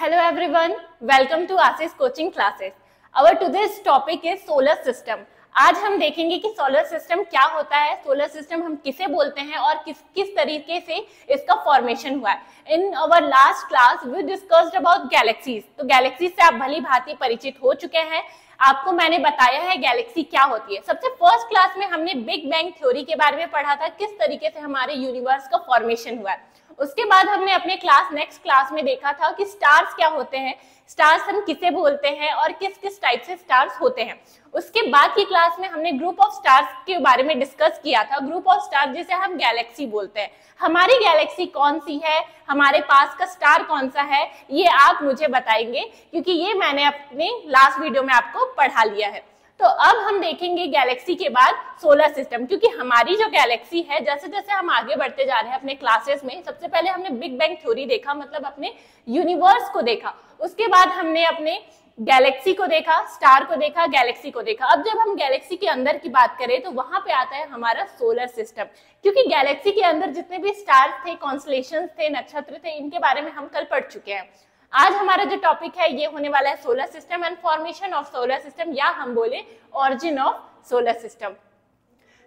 Hello everyone, welcome to Asis coaching classes. Our today's topic is solar system. आज हम देखेंगे कि solar system क्या होता है, सोलर सिस्टम हम किसे बोलते हैं और किस तरीके से इसका फॉर्मेशन हुआ है. In our last class we discussed about galaxies. तो गैलेक्सीज से आप भली भांति परिचित हो चुके हैं. आपको मैंने बताया है गैलेक्सी क्या होती है. सबसे फर्स्ट क्लास में हमने बिग बैंग थ्योरी के बारे में पढ़ा था, किस तरीके से हमारे यूनिवर्स का फॉर्मेशन हुआ है. उसके बाद हमने अपने नेक्स्ट क्लास में देखा था कि स्टार्स क्या होते हैं, स्टार्स हम किसे बोलते हैं और किस किस टाइप से स्टार्स होते हैं. उसके बाद की क्लास में हमने ग्रुप ऑफ स्टार्स के बारे में डिस्कस किया था. ग्रुप ऑफ स्टार जिसे हम गैलेक्सी बोलते हैं. हमारी गैलेक्सी कौन सी है, हमारे पास का स्टार कौन सा है, ये आप मुझे बताएंगे क्योंकि ये मैंने अपने लास्ट वीडियो में आपको पढ़ा लिया है. तो अब हम देखेंगे गैलेक्सी के बाद सोलर सिस्टम, क्योंकि हमारी जो गैलेक्सी है, जैसे जैसे हम आगे बढ़ते जा रहे हैं अपने क्लासेस में, सबसे पहले हमने बिग बैंग थ्योरी देखा, मतलब अपने यूनिवर्स को देखा. उसके बाद हमने अपने गैलेक्सी को देखा, स्टार को देखा, गैलेक्सी को देखा. अब जब हम गैलेक्सी के अंदर की बात करें तो वहां पे आता है हमारा सोलर सिस्टम, क्योंकि गैलेक्सी के अंदर जितने भी स्टार थे, कॉन्स्टलेशंस थे, नक्षत्र थे, इनके बारे में हम कल पढ़ चुके हैं. आज हमारा जो टॉपिक है ये होने वाला है solar system and formation of solar system, या हम बोले origin of solar system.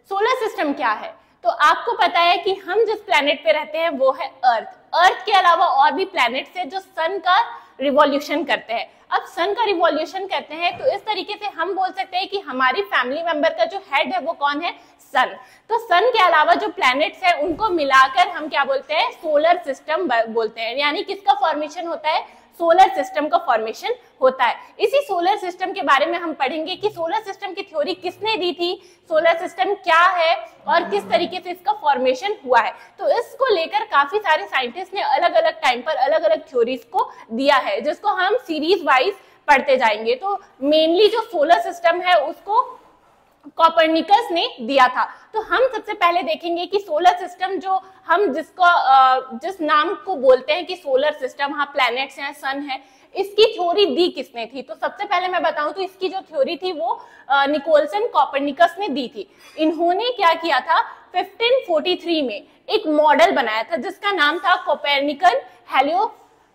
Solar system क्या है? तो आपको पता है कि हम जिस प्लेनेट पे रहते हैं वो है अर्थ. अर्थ के अलावा और भी प्लैनेट्स हैं जो सन का रिवॉल्यूशन करते हैं. अब सन का रिवॉल्यूशन करते हैं तो इस तरीके से हम बोल सकते हैं कि हमारी फैमिली मेंबर का जो हेड है वो कौन है? सन. तो सन के अलावा जो प्लैनेट्स हैं उनको मिलाकर हम क्या बोलते हैं? सोलर सिस्टम बोलते हैं. यानी किसका फॉर्मेशन होता है? सोलर सिस्टम का फॉर्मेशन होता है. इसी सोलर सिस्टम के बारे में हम पढ़ेंगे कि सोलर सिस्टम की थ्योरी किसने दी थी, सोलर सिस्टम क्या है और किस तरीके से इसका फॉर्मेशन हुआ है. तो इसको लेकर काफी सारे साइंटिस्ट ने अलग अलग टाइम पर अलग अलग थ्योरीज को दिया है, जिसको हम सीरीज वाइज पढ़ते जाएंगे. तो मेनली जो सोलर सिस्टम है उसको कोपरनिकस ने दिया था. तो हम सबसे पहले देखेंगे कि सोलर सिस्टम जो हम जिस नाम को बोलते हैं कि सोलर सिस्टम, हाँ प्लैनेट्स हैं, सन है, इसकी थ्योरी दी किसने थी. तो सबसे पहले मैं बताऊं तो इसकी जो थ्योरी थी वो निकोलसन कोपरनिकस ने दी थी. इन्होंने क्या किया था, 1543 में एक मॉडल बनाया था जिसका नाम था कोपरनिकन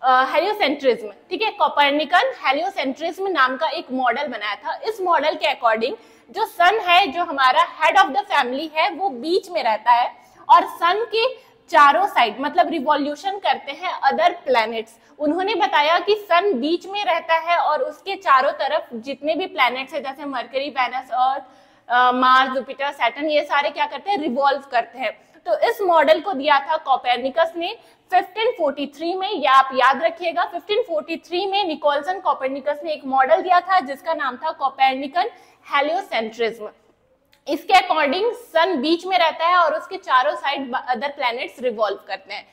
हेलियोसेंट्रिज्म. ठीक है, कोपरनिकन हेलियोसेंट्रिज्म नाम का एक मॉडल बनाया था. इस मॉडल के अकॉर्डिंग जो सन है, जो हमारा हेड ऑफ द फैमिली है, वो बीच में रहता है और सन के चारों साइड मतलब रिवॉल्यूशन करते हैं अदर प्लैनेट्स. उन्होंने बताया कि सन बीच में रहता है और उसके चारों तरफ जितने भी प्लैनेट्स हैं जैसे मरकरी, वेनस, अर्थ, मार्स, जुपिटर, सैटर्न, ये सारे क्या करते हैं? रिवॉल्व करते हैं. तो इस मॉडल को दिया था कोपरनिकस ने 1543 में. या आप याद रखिएगा, 1543 में निकोलसन कोपरनिकस ने एक मॉडल दिया था जिसका नाम था कोपरनिकन हेलियोसेंट्रिज्म. इसके अकॉर्डिंग सन बीच में रहता है और उसके चारों साइड अदर प्लैनेट्स रिवॉल्व करते हैं.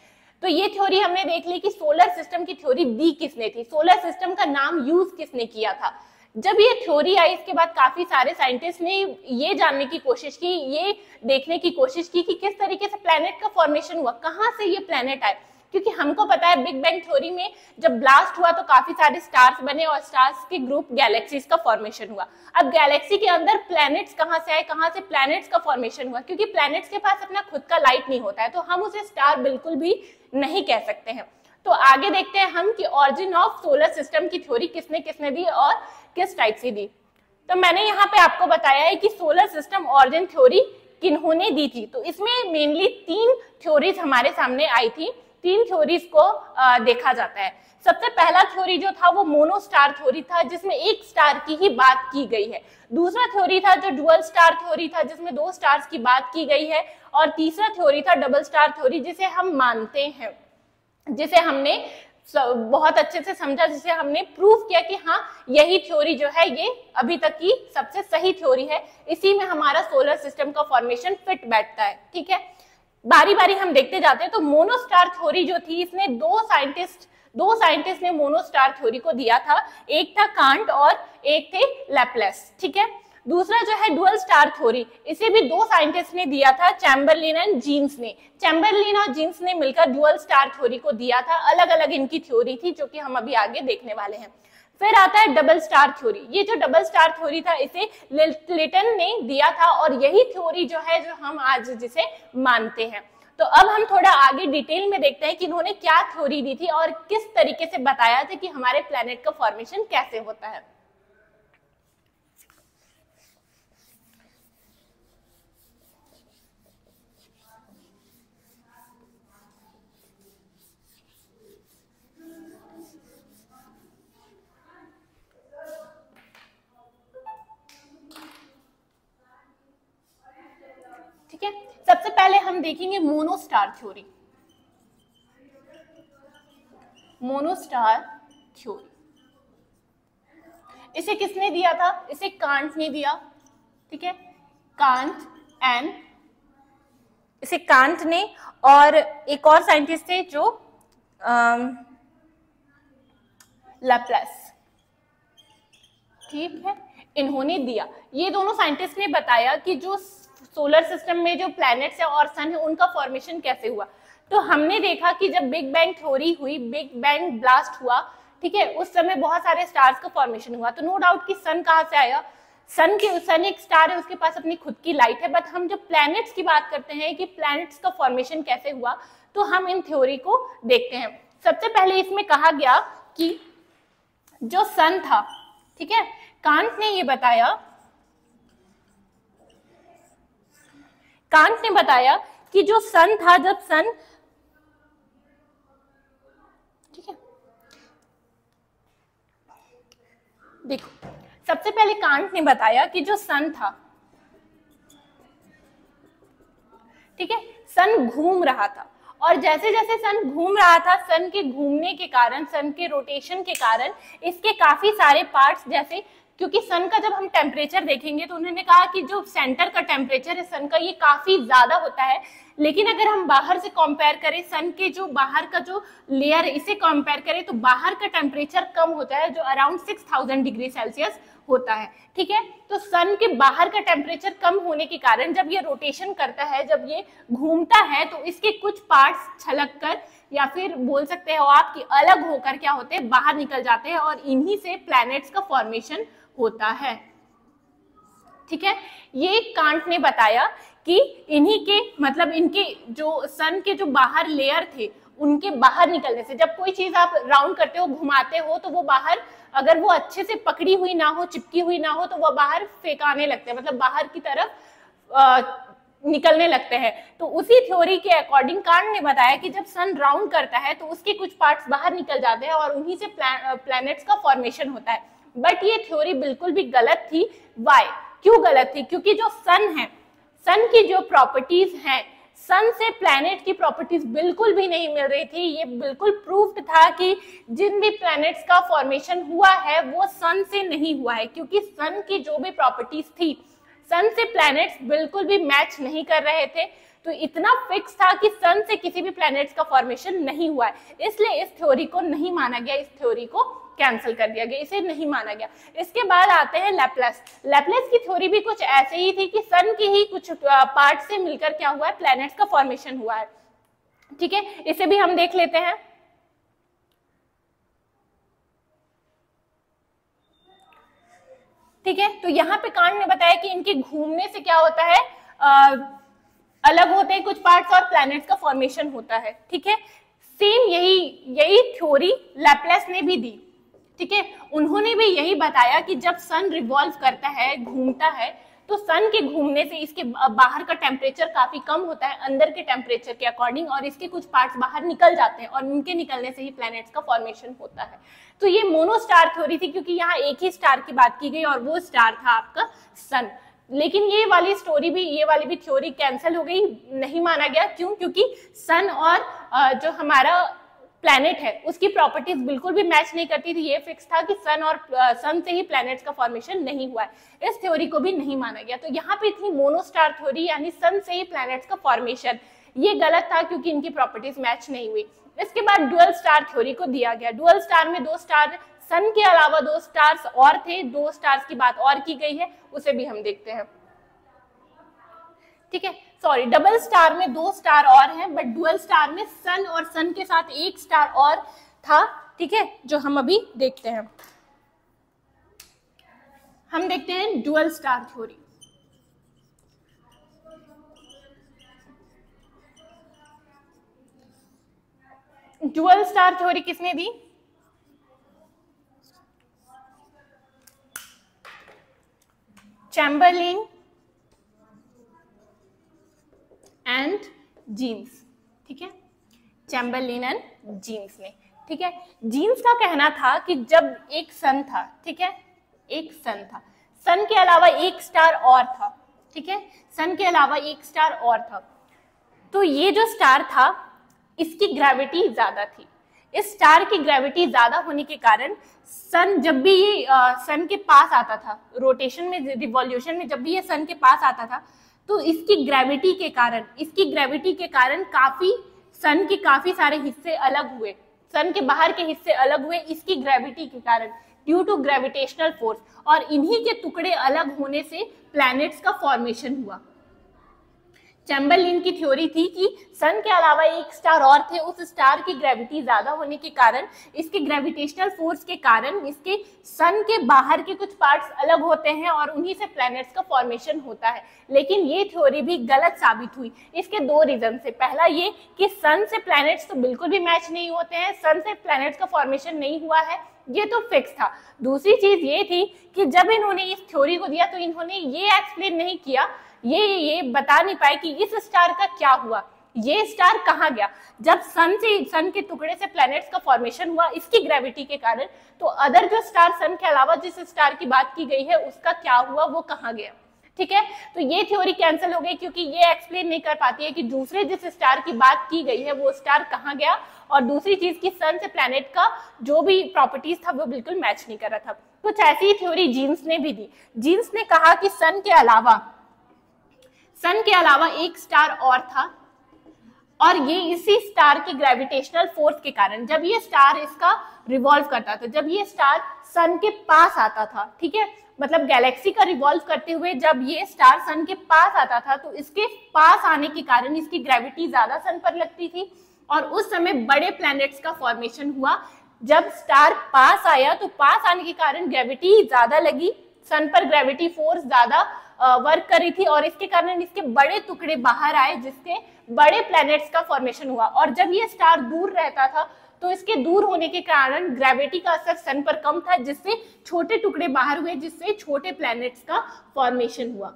तो ये थ्योरी हमने देख ली कि सोलर सिस्टम की थ्योरी दी किसने थी, सोलर सिस्टम का नाम यूज किसने किया था. जब ये थ्योरी आई इसके बाद काफी सारे साइंटिस्ट ने ये जानने की कोशिश की, ये देखने की कोशिश की कि किस तरीके से प्लैनेट का फॉर्मेशन हुआ, कहाँ से ये प्लैनेट आए. क्योंकि हमको पता है बिग बैंग थ्योरी में जब ब्लास्ट हुआ तो काफी सारे स्टार्स बने और स्टार्स के ग्रुप गैलेक्सीज का फॉर्मेशन हुआ. अब गैलेक्सी के अंदर प्लैनेट्स कहाँ से आए, कहाँ से प्लैनेट्स का फॉर्मेशन हुआ? क्योंकि प्लैनेट्स के पास अपना खुद का लाइट नहीं होता है तो हम उसे स्टार बिल्कुल भी नहीं कह सकते हैं. तो आगे देखते हैं हम कि ऑरिजिन ऑफ सोलर सिस्टम की थ्योरी किसने किसने दी और किस टाइप से दी. तो मैंने यहाँ पे आपको बताया है कि सोलर सिस्टम ऑरिजिन थ्योरी किन्होंने दी थी. तो इसमें मेनली 3 थ्योरीज हमारे सामने आई थी. 3 थ्योरीज को देखा जाता है. सबसे पहला थ्योरी जो था वो मोनो स्टार थ्योरी था, जिसमें एक स्टार की ही बात की गई है. दूसरा थ्योरी था जो डुअल स्टार थ्योरी था, जिसमें 2 स्टार्स की बात की गई है. और तीसरा थ्योरी था डबल स्टार थ्योरी, जिसे हम मानते हैं, जिसे हमने बहुत अच्छे से समझा, जिसे हमने प्रूव किया कि हाँ यही थ्योरी जो है ये अभी तक की सबसे सही थ्योरी है. इसी में हमारा सोलर सिस्टम का फॉर्मेशन फिट बैठता है. ठीक है, बारी बारी हम देखते जाते हैं. तो मोनोस्टार थ्योरी जो थी, इसने दो साइंटिस्ट ने मोनोस्टार थ्योरी को दिया था. एक था कांट और एक थे लैपलेस. ठीक है, दूसरा जो है डुअल स्टार थ्योरी, इसे भी 2 साइंटिस्ट ने दिया था, चैम्बरलिन एंड जीन्स ने. चैम्बरलिन और जीन्स ने मिलकर डुअल स्टार थ्योरी को दिया था. अलग अलग इनकी थ्योरी थी जो कि हम अभी आगे देखने वाले हैं. फिर आता है डबल स्टार थ्योरी. ये जो डबल स्टार थ्योरी था इसे लिटन ने दिया था और यही थ्योरी जो है जो हम आज जिसे मानते हैं. तो अब हम थोड़ा आगे डिटेल में देखते हैं कि इन्होंने क्या थ्योरी दी थी और किस तरीके से बताया था कि हमारे प्लैनेट का फॉर्मेशन कैसे होता है। ठीक है, सबसे पहले हम देखेंगे मोनोस्टार थ्योरी। मोनोस्टार थ्योरी इसे किसने दिया था? इसे कांट ने दिया। ठीक है, इसे कांट ने, और एक और साइंटिस्ट थे जो लैप्लेस। ठीक है, इन्होंने दिया। ये दोनों साइंटिस्ट ने बताया कि जो सोलर सिस्टम में जो प्लैनेट्स है और सन है उनका फॉर्मेशन कैसे हुआ। तो हमने देखा कि जब बिग बैंग थ्योरी हुई, बिग बैंग ब्लास्ट हुआ, ठीक है, उस समय बहुत सारे स्टार्स का फॉर्मेशन हुआ। तो नो डाउट कि सन कहाँ से आया? सन एक स्टार है, उसके पास अपनी खुद की लाइट है। बट हम जब प्लैनेट्स की बात करते हैं कि प्लैनेट्स का फॉर्मेशन कैसे हुआ, तो हम इन थ्योरी को देखते हैं। सबसे पहले इसमें कहा गया कि जो सन था, ठीक है, कांट ने ये बताया, कांट ने बताया कि जो सन था, जब सन, ठीक है, देखो, सबसे पहले कांट ने बताया कि जो सन था, ठीक है, सन घूम रहा था, और जैसे जैसे सन घूम रहा था, सन के घूमने के कारण, सन के रोटेशन के कारण इसके काफी सारे पार्ट्स, जैसे क्योंकि सन का जब हम टेम्परेचर देखेंगे तो उन्होंने कहा कि जो सेंटर का टेम्परेचर है सन का, ये काफी ज्यादा होता है। लेकिन अगर हम बाहर से कंपेयर करें, सन के जो बाहर का जो लेयर है इसे कंपेयर करें, तो बाहर का टेम्परेचर कम होता है, जो अराउंड 6000 डिग्री सेल्सियस होता है। ठीक है, तो सन के बाहर का टेम्परेचर कम होने के कारण जब ये रोटेशन करता है, जब ये घूमता है, तो इसके कुछ पार्ट्स छलक कर, या फिर बोल सकते हो आप कि अलग होकर क्या होते हैं, बाहर निकल जाते हैं, और इन्हीं से प्लैनेट्स का फॉर्मेशन होता है। ठीक है, ये कांट ने बताया कि इन्हीं के, मतलब इनके जो सन के जो बाहर लेयर थे, उनके बाहर निकलने से, जब कोई चीज आप राउंड करते हो, घुमाते हो, तो वो बाहर, अगर वो अच्छे से पकड़ी हुई ना हो, चिपकी हुई ना हो, तो वो बाहर फेंकाने लगते हैं, मतलब बाहर की तरफ निकलने लगते हैं। तो उसी थ्योरी के अकॉर्डिंग कांट ने बताया कि जब सन राउंड करता है तो उसके कुछ पार्ट्स बाहर निकल जाते हैं और उन्हीं से प्लैनेट्स का फॉर्मेशन होता है। बट ये थ्योरी बिल्कुल भी गलत थी। वाई? क्यों गलत थी? क्योंकि जो सन है, सन की जो प्रॉपर्टीज हैं, सन से प्लैनेट की प्रॉपर्टीज बिल्कुल भी नहीं मिल रही थी। ये बिल्कुल प्रूव्ड था कि जिन भी प्लैनेट्स का फॉर्मेशन हुआ है वो सन से नहीं हुआ है, क्योंकि सन की जो भी प्रॉपर्टीज थी, सन से प्लैनेट्स बिल्कुल भी मैच नहीं कर रहे थे। तो इतना फिक्स था कि सन से किसी भी प्लैनेट्स का फॉर्मेशन नहीं हुआ है, इसलिए इस थ्योरी को नहीं माना गया, इस थ्योरी को कैंसिल कर दिया गया, इसे नहीं माना गया। इसके बाद आते हैं लैप्लेस। लैप्लेस की थ्योरी भी कुछ ऐसे ही थी कि सन के ही कुछ पार्ट से मिलकर क्या हुआ है, प्लैनेट्स का फॉर्मेशन हुआ है। ठीक है, इसे भी हम देख लेते हैं। ठीक है, तो यहाँ पे कांट ने बताया कि इनके घूमने से क्या होता है, अलग होते हैं कुछ पार्ट्स और प्लैनेट्स का फॉर्मेशन होता है। ठीक है, सेम यही थ्योरी लैप्लेस ने भी दी। ठीक है, उन्होंने भी यही बताया कि जब सन रिवॉल्व करता है, घूमता है, तो सन के घूमने से इसके बाहर का टेम्परेचर काफी कम होता है अंदर के टेम्परेचर के अकॉर्डिंग, और इसके कुछ पार्ट्स बाहर निकल जाते हैं, और उनके निकलने से ही प्लैनेट्स का फॉर्मेशन होता है। तो ये मोनोस्टार थ्योरी थी, क्योंकि यहाँ एक ही स्टार की बात की गई और वो स्टार था आपका सन। लेकिन ये वाली भी थ्योरी कैंसिल हो गई, नहीं माना गया। क्यों? क्योंकि सन और जो हमारा प्लैनेट है उसकी प्रॉपर्टीज बिल्कुल भी मैच नहीं करती थी। ये फिक्स था कि सन से ही प्लैनेट्स का फॉर्मेशन नहीं हुआ है। इस थ्योरी को भी नहीं माना गया। तो यहाँ पे थी मोनोस्टार थ्योरी, यानी सन से ही प्लैनेट्स का फॉर्मेशन। ये गलत था क्योंकि इनकी प्रॉपर्टीज मैच नहीं हुई। इसके बाद डुअल स्टार थ्योरी को दिया गया। डुअल स्टार में 2 स्टार, सन के अलावा 2 स्टार्स और थे, 2 स्टार्स की बात और की गई है, उसे भी हम देखते हैं। ठीक है, सॉरी, डबल स्टार में 2 स्टार और हैं, बट डुअल स्टार में सन और सन के साथ 1 स्टार और था। ठीक है, जो हम अभी देखते हैं। हम देखते हैं dual star theory. Dual star theory किसने दी? चैम्बरलिन एंड जीन्स, ठीक है, चैम्बरलिन एंड जीन्स ने, ठीक है। जीन्स का कहना था कि जब एक सन था, ठीक है, एक सन था, सन के अलावा एक स्टार और था, ठीक है, सन के अलावा एक स्टार और था, तो ये जो स्टार था इसकी ग्रेविटी ज्यादा थी। इस स्टार की ग्रेविटी ज्यादा होने के कारण सन जब भी ये सन के पास आता था, रोटेशन में, रिवॉल्यूशन में जब भी ये सन के पास आता था, तो इसकी ग्रेविटी के कारण काफी सन के काफी सारे हिस्से अलग हुए, सन के बाहर के हिस्से अलग हुए इसकी ग्रेविटी के कारण, ड्यू टू ग्रेविटेशनल फोर्स, और इन्हीं के टुकड़े अलग होने से प्लैनेट्स का फॉर्मेशन हुआ। चैम्बरलिन की थ्योरी थी कि सन के अलावा एक स्टार और थे, उस स्टार की ग्रेविटी ज्यादा होने के कारण, इसके ग्रेविटेशनल फोर्स के कारण इसके सन के बाहर के कुछ पार्ट्स अलग होते हैं और उन्हीं से प्लैनेट्स का फॉर्मेशन होता है। लेकिन ये थ्योरी भी गलत साबित हुई, इसके दो रीजन से। पहला ये कि सन से प्लैनेट्स तो बिल्कुल भी मैच नहीं होते हैं, सन से प्लैनेट्स का फॉर्मेशन नहीं हुआ है, ये तो फिक्स था। दूसरी चीज ये थी कि जब इन्होंने इस थ्योरी को दिया तो इन्होंने ये एक्सप्लेन नहीं किया, ये बता नहीं पाए कि इस स्टार का क्या हुआ, ये स्टार कहाँ गया। जब सन के टुकड़े से प्लैनेट्स का फॉर्मेशन हुआ इसकी ग्रेविटी के कारण, तो अदर जो स्टार सन के अलावा जिस स्टार की बात की गई है उसका क्या हुआ, वो कहाँ गया, ठीक है। तो ये थ्योरी कैंसिल हो गई क्योंकि ये एक्सप्लेन नहीं कर पाती है कि दूसरे जिस स्टार की बात की गई है वो स्टार कहाँ गया, और दूसरी चीज की सन से प्लैनेट का जो भी प्रॉपर्टीज था वो बिल्कुल मैच नहीं कर रहा था। कुछ ऐसी थ्योरी जीन्स ने भी दी। जीन्स ने कहा कि सन के अलावा एक स्टार और था, और ये इसी स्टार के ग्रेविटेशनल फोर्स के कारण, जब ये स्टार इसका रिवॉल्व करता था, जब ये स्टार सन के पास आता था, ठीक है, मतलब गैलेक्सी का रिवॉल्व करते हुए जब ये स्टार सन के पास आता था, तो इसके पास आने के कारण इसकी ग्रेविटी ज्यादा सन पर लगती थी, और उस समय बड़े प्लैनेट्स का फॉर्मेशन हुआ। जब स्टार पास आया तो पास आने के कारण ग्रेविटी ज्यादा लगी, सन पर ग्रेविटी फोर्स ज्यादा वर्क कर रही थी, और इसके कारण इसके बड़े टुकड़े बाहर आए जिससे बड़े प्लैनेट्स का फॉर्मेशन हुआ। और जब ये स्टार दूर रहता था तो इसके दूर होने के कारण ग्रेविटी का असर सन पर कम था, जिससे छोटे टुकड़े बाहर हुए, जिससे छोटे प्लैनेट्स का फॉर्मेशन हुआ,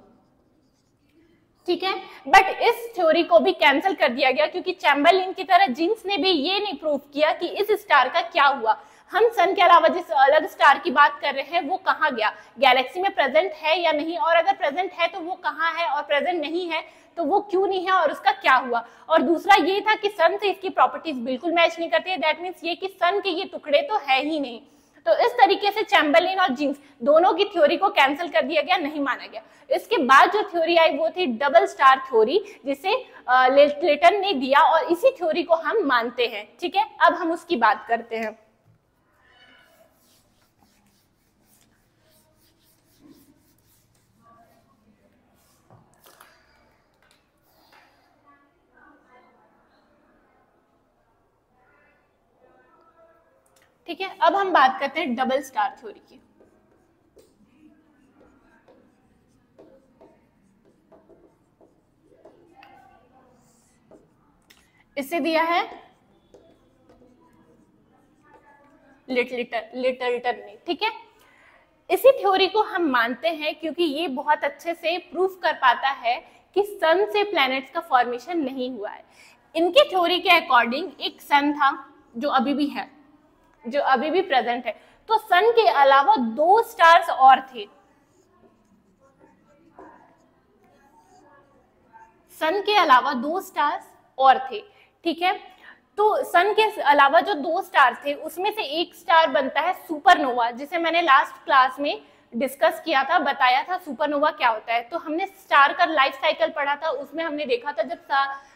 ठीक है। बट इस थ्योरी को भी कैंसिल कर दिया गया क्योंकि चैम्बरलिन की तरह जीन्स ने भी ये नहीं प्रूव किया कि इस स्टार का क्या हुआ, हम सन के अलावा जिस अलग स्टार की बात कर रहे हैं वो कहाँ गया, गैलेक्सी में प्रेजेंट है या नहीं, और अगर प्रेजेंट है तो वो कहाँ है, और प्रेजेंट नहीं है तो वो क्यों नहीं है और उसका क्या हुआ। और दूसरा ये था कि सन से इसकी प्रॉपर्टीज बिल्कुल मैच नहीं करती है, दैट मीन्स ये कि सन के ये टुकड़े तो है ही नहीं। तो इस तरीके से चैम्बरलिन और जीन्स दोनों की थ्योरी को कैंसिल कर दिया गया, नहीं माना गया। इसके बाद जो थ्योरी आई वो थी डबल स्टार थ्योरी, जिसे लेटन ने दिया, और इसी थ्योरी को हम मानते हैं, ठीक है। अब हम उसकी बात करते हैं। ठीक है, अब हम बात करते हैं डबल स्टार थ्योरी की। इसे दिया है लिटलटन ने, ठीक है। इसी थ्योरी को हम मानते हैं क्योंकि ये बहुत अच्छे से प्रूफ कर पाता है कि सन से प्लैनेट्स का फॉर्मेशन नहीं हुआ है। इनके थ्योरी के अकॉर्डिंग एक सन था जो अभी भी है, जो अभी भी प्रेजेंट है, तो सन के अलावा दो स्टार्स और थे, सन के अलावा दो स्टार्स और थे, ठीक है। तो सन के अलावा जो दो स्टार थे उसमें से एक स्टार बनता है सुपरनोवा, जिसे मैंने लास्ट क्लास में डिस्कस किया था, बताया था सुपरनोवा क्या होता है। तो हमने स्टार का लाइफ साइकिल पढ़ा था, उसमें हमने देखा था जब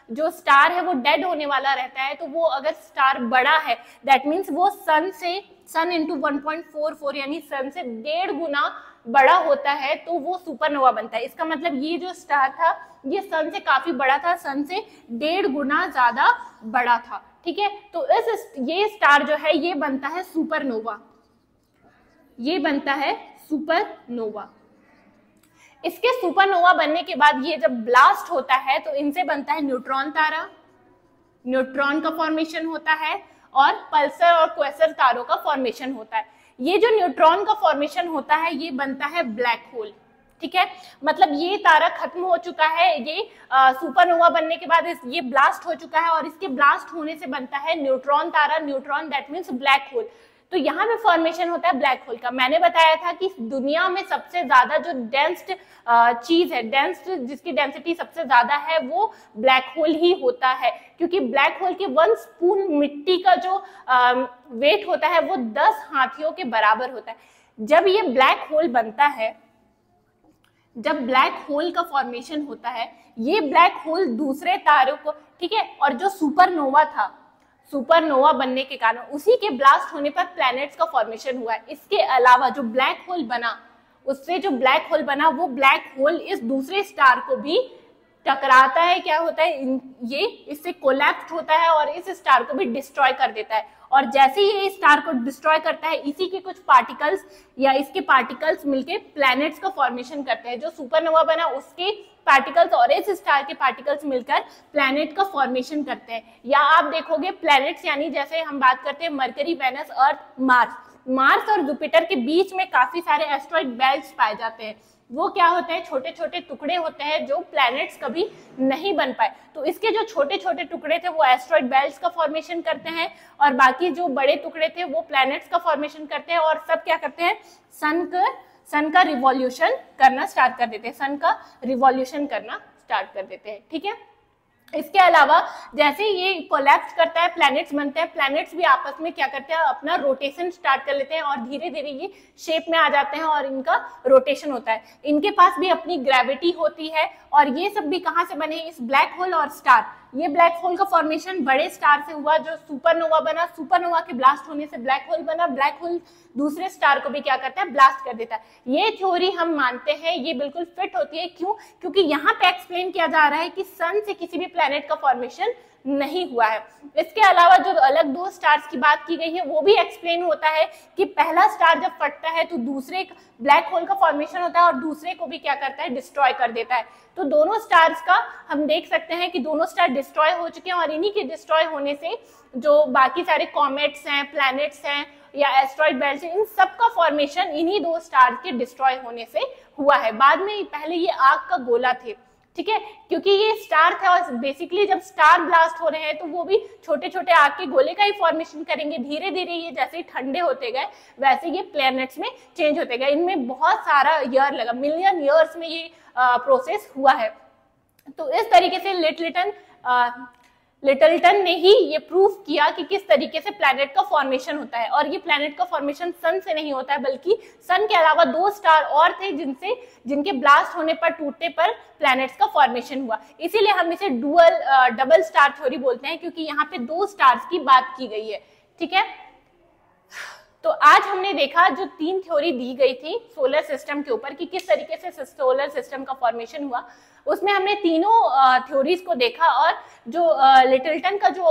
जो स्टार है वो डेड होने वाला रहता है, तो वो अगर स्टार बड़ा है दैट मीन्स वो सन इंटू 1.44 यानी सन से 1.5 गुना बड़ा होता है, तो वो सुपरनोवा बनता है। इसका मतलब ये जो स्टार था ये सन से काफी बड़ा था, सन से 1.5 गुना ज्यादा बड़ा था, ठीक है। तो ये स्टार जो है ये बनता है सुपरनोवा, ये बनता है सुपरनोवा। इसके सुपरनोवा बनने के बाद ये जब ब्लास्ट होता है तो इनसे बनता है न्यूट्रॉन तारा, न्यूट्रॉन का फॉर्मेशन होता है, और पल्सर और क्वेसर तारों का फॉर्मेशन होता है। ये जो न्यूट्रॉन का फॉर्मेशन होता है ये बनता है ब्लैक होल, ठीक है। मतलब ये तारा खत्म हो चुका है, ये सुपरनोवा बनने के बाद ये ब्लास्ट हो चुका है और इसके ब्लास्ट होने से बनता है neutron Tara, neutron that means black hole. तो यहाँ पे फॉर्मेशन होता है ब्लैक होल का। मैंने बताया था कि दुनिया में सबसे ज्यादा जो डेंस्ड चीज है, डेंस्ड जिसकी डेंसिटी सबसे ज्यादा है वो ब्लैक होल ही होता है, क्योंकि ब्लैक होल के 1 स्पून मिट्टी का जो वेट होता है वो 10 हाथियों के बराबर होता है। जब ये ब्लैक होल बनता है, जब ब्लैक होल का फॉर्मेशन होता है, ये ब्लैक होल दूसरे तारों को, ठीक है, और जो सुपरनोवा था, सुपरनोवा बनने के कारण उसी के ब्लास्ट होने पर प्लैनेट्स का फॉर्मेशन हुआ है। इसके अलावा जो ब्लैक होल बना, उससे जो ब्लैक होल बना वो ब्लैक होल इस दूसरे स्टार को भी टकराता है, क्या होता है, ये इससे कोलैप्स होता है और इस स्टार को भी डिस्ट्रॉय कर देता है। और जैसे ही ये स्टार को डिस्ट्रॉय करता है, इसी के कुछ पार्टिकल्स या इसके पार्टिकल्स मिलके प्लैनेट्स का फॉर्मेशन करते हैं। जो सुपरनोवा बना उसके पार्टिकल्स और इस स्टार के पार्टिकल्स मिलकर प्लैनेट का फॉर्मेशन करते हैं। या आप देखोगे प्लैनेट्स यानी जैसे हम बात करते हैं मरकरी, वेनस, अर्थ, मार्स और जुपिटर के बीच में काफी सारे एस्ट्रॉइड बेल्ट्स पाए जाते हैं। वो क्या होते हैं, छोटे छोटे टुकड़े होते हैं जो प्लैनेट्स कभी नहीं बन पाए। तो इसके जो छोटे छोटे टुकड़े थे वो एस्ट्रॉइड बेल्ट्स का फॉर्मेशन करते हैं और बाकी जो बड़े टुकड़े थे वो प्लैनेट्स का फॉर्मेशन करते हैं और सब क्या करते हैं, सन का रिवॉल्यूशन करना स्टार्ट कर देते हैं, सन का रिवॉल्यूशन करना स्टार्ट कर देते हैं, ठीक है। इसके अलावा जैसे ये कोलैप्स करता है, प्लैनेट्स बनते हैं, प्लैनेट्स भी आपस में क्या करते हैं, अपना रोटेशन स्टार्ट कर लेते हैं और धीरे धीरे ये शेप में आ जाते हैं और इनका रोटेशन होता है। इनके पास भी अपनी ग्रेविटी होती है और ये सब भी कहाँ से बने, इस ब्लैक होल और स्टार। ये ब्लैक होल का फॉर्मेशन बड़े स्टार से हुआ जो सुपरनोवा बना, सुपरनोवा के ब्लास्ट होने से ब्लैक होल बना, ब्लैक होल दूसरे स्टार को भी क्या करता है, ब्लास्ट कर देता है। ये थ्योरी हम मानते हैं ये बिल्कुल फिट होती है, क्यों, क्योंकि यहाँ पे एक्सप्लेन किया जा रहा है कि सन से किसी भी प्लैनेट का फॉर्मेशन नहीं हुआ है। इसके अलावा जो अलग 2 स्टार्स की बात की गई है वो भी एक्सप्लेन होता है कि पहला स्टार जब फटता है तो दूसरे ब्लैक होल का फॉर्मेशन होता है और दूसरे को भी क्या करता है, डिस्ट्रॉय कर देता है। तो दोनों स्टार्स का हम देख सकते हैं कि दोनों स्टार डिस्ट्रॉय हो चुके हैं और इन्हीं के डिस्ट्रॉय होने से जो बाकी सारे कॉमेट्स हैं, प्लैनेट्स हैं या एस्ट्रॉइड बेल्ट्स हैं, इन सब का फॉर्मेशन इन्हीं 2 स्टार्स के डिस्ट्रॉय होने से हुआ है। बाद में पहले ये आग का गोला थे, ठीक है, क्योंकि ये स्टार था और बेसिकली जब स्टार ब्लास्ट हो रहे हैं तो वो भी छोटे छोटे आग के गोले का ही फॉर्मेशन करेंगे। धीरे धीरे ये जैसे ठंडे होते गए वैसे ये प्लैनेट्स में चेंज होते गए। इनमें बहुत सारा ईयर लगा, मिलियन ईयर्स में ये प्रोसेस हुआ है। तो इस तरीके से लिटलटन ने ही ये प्रूव किया कि किस तरीके से प्लैनेट का फॉर्मेशन होता है। और ये प्लैनेट का फॉर्मेशन सन से नहीं होता है, बल्कि सन के अलावा 2 स्टार और थे जिनके ब्लास्ट होने पर, टूटने पर प्लैनेट्स का फॉर्मेशन हुआ। इसीलिए हम इसे डबल स्टार थ्योरी बोलते हैं, क्योंकि यहाँ पे 2 स्टार्स की बात की गई है, ठीक है। तो आज हमने देखा जो 3 थ्योरी दी गई थी सोलर सिस्टम के ऊपर कि किस तरीके से सोलर सिस्टम का फॉर्मेशन हुआ, उसमें हमने तीनों थ्योरीज को देखा और जो लिटलटन का जो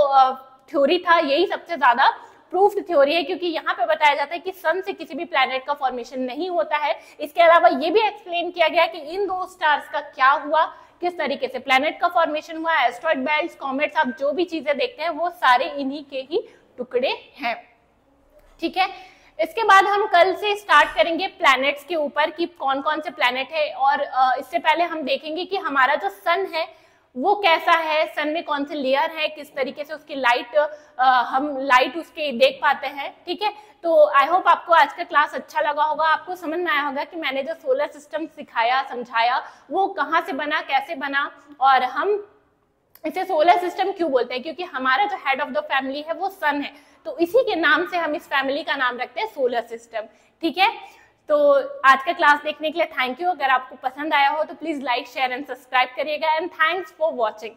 थ्योरी था यही सबसे ज्यादा प्रूफ्ड थ्योरी है, क्योंकि यहाँ पे बताया जाता है कि सन से किसी भी प्लैनेट का फॉर्मेशन नहीं होता है। इसके अलावा ये भी एक्सप्लेन किया गया कि इन 2 स्टार्स का क्या हुआ, किस तरीके से प्लैनेट का फॉर्मेशन हुआ, एस्ट्रॉइड बेल्ट्स, कॉमेट्स, आप जो भी चीजें देखते हैं वो सारे इन्हीं के ही टुकड़े हैं, ठीक है। इसके बाद हम कल से स्टार्ट करेंगे प्लैनेट्स के ऊपर कि कौन कौन से प्लैनेट है, और इससे पहले हम देखेंगे कि हमारा जो सन है वो कैसा है, सन में कौन से लेयर है, किस तरीके से उसकी हम लाइट उसके देख पाते हैं, ठीक है। तो आई होप आपको आज का क्लास अच्छा लगा होगा, आपको समझ में आया होगा कि मैंने जो सोलर सिस्टम सिखाया, समझाया, वो कहाँ से बना, कैसे बना, और हम इसे सोलर सिस्टम क्यों बोलते हैं, क्योंकि हमारा जो हेड ऑफ द फैमिली है वो सन है, तो इसी के नाम से हम इस फैमिली का नाम रखते हैं सोलर सिस्टम, ठीक है। तो आज का क्लास देखने के लिए थैंक यू। अगर आपको पसंद आया हो तो please like, share and subscribe करिएगा, एंड थैंक्स फॉर वॉचिंग।